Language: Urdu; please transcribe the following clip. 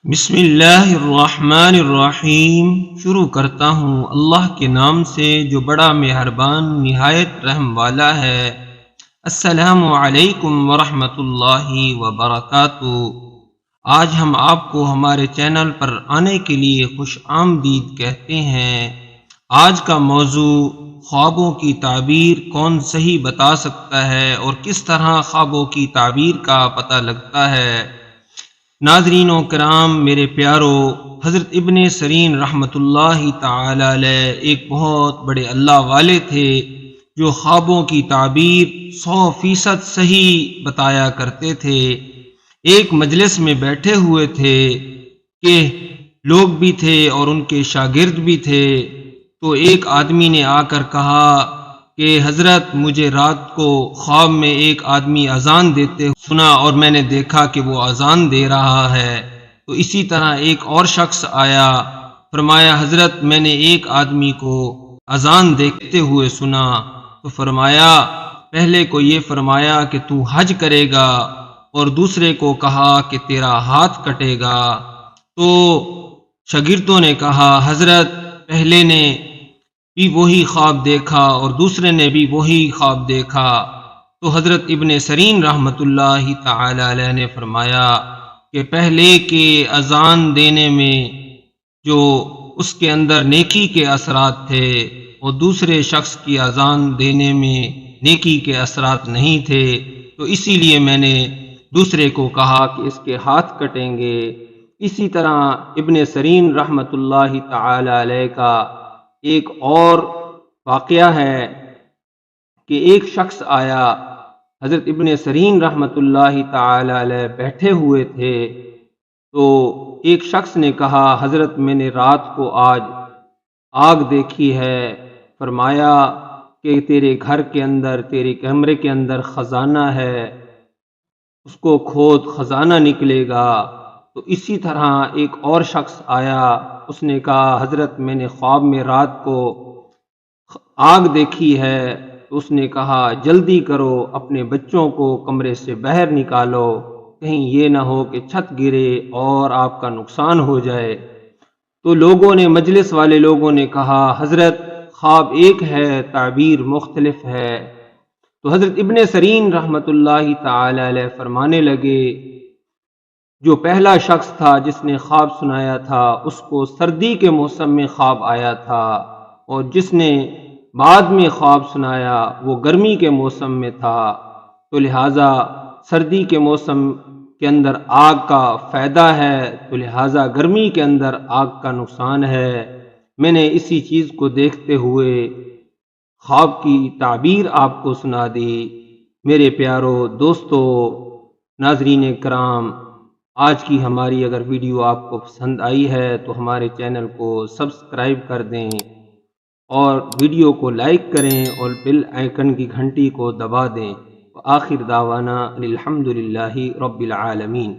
بسم اللہ الرحمن الرحیم۔ شروع کرتا ہوں اللہ کے نام سے جو بڑا مہربان نہایت رحم والا ہے۔ السلام علیکم ورحمۃ اللہ وبرکاتہ۔ آج ہم آپ کو ہمارے چینل پر آنے کے لیے خوش آمدید کہتے ہیں۔ آج کا موضوع خوابوں کی تعبیر کون صحیح بتا سکتا ہے اور کس طرح خوابوں کی تعبیر کا پتہ لگتا ہے۔ ناظرین و کرام، میرے پیارو، حضرت ابن سیرین رحمۃ اللہ تعالی علیہ ایک بہت بڑے اللہ والے تھے جو خوابوں کی تعبیر 100% صحیح بتایا کرتے تھے۔ ایک مجلس میں بیٹھے ہوئے تھے کہ لوگ بھی تھے اور ان کے شاگرد بھی تھے، تو ایک آدمی نے آ کر کہا کہ حضرت، مجھے رات کو خواب میں ایک آدمی اذان دیتے سنا اور میں نے دیکھا کہ وہ اذان دے رہا ہے۔ تو اسی طرح ایک اور شخص آیا، فرمایا حضرت، میں نے ایک آدمی کو اذان دیتے ہوئے سنا۔ تو فرمایا، پہلے کو یہ فرمایا کہ تو حج کرے گا اور دوسرے کو کہا کہ تیرا ہاتھ کٹے گا۔ تو شاگردوں نے کہا حضرت، پہلے نے بھی وہی خواب دیکھا اور دوسرے نے بھی وہی خواب دیکھا۔ تو حضرت ابن سیرین رحمۃ اللہ تعالی علیہ نے فرمایا کہ پہلے کے اذان دینے میں جو اس کے اندر نیکی کے اثرات تھے اور دوسرے شخص کی اذان دینے میں نیکی کے اثرات نہیں تھے، تو اسی لیے میں نے دوسرے کو کہا کہ اس کے ہاتھ کٹیں گے۔ اسی طرح ابن سیرین رحمۃ اللہ تعالی علیہ کا ایک اور واقعہ ہے کہ ایک شخص آیا، حضرت ابن سیرین رحمۃ اللہ تعالی علیہ بیٹھے ہوئے تھے، تو ایک شخص نے کہا حضرت، میں نے رات کو آج آگ دیکھی ہے، فرمایا کہ تیرے گھر کے اندر، تیرے کمرے کے اندر خزانہ ہے، اس کو کھود خزانہ نکلے گا۔ تو اسی طرح ایک اور شخص آیا، اس نے کہا حضرت، میں نے خواب میں رات کو آگ دیکھی ہے۔ تو اس نے کہا جلدی کرو، اپنے بچوں کو کمرے سے باہر نکالو، کہیں یہ نہ ہو کہ چھت گرے اور آپ کا نقصان ہو جائے۔ تو لوگوں نے، مجلس والے لوگوں نے کہا حضرت، خواب ایک ہے، تعبیر مختلف ہے۔ تو حضرت ابن سیرین رحمۃ اللہ تعالی علیہ فرمانے لگے، جو پہلا شخص تھا جس نے خواب سنایا تھا، اس کو سردی کے موسم میں خواب آیا تھا، اور جس نے بعد میں خواب سنایا وہ گرمی کے موسم میں تھا۔ تو لہٰذا سردی کے موسم کے اندر آگ کا فائدہ ہے، تو لہٰذا گرمی کے اندر آگ کا نقصان ہے۔ میں نے اسی چیز کو دیکھتے ہوئے خواب کی تعبیر آپ کو سنا دی۔ میرے پیارو دوستو، ناظرین کرام، آج کی ہماری اگر ویڈیو آپ کو پسند آئی ہے تو ہمارے چینل کو سبسکرائب کر دیں اور ویڈیو کو لائک کریں اور بیل آئیکن کی گھنٹی کو دبا دیں۔ آخر دعوانا الحمدللہ رب العالمین۔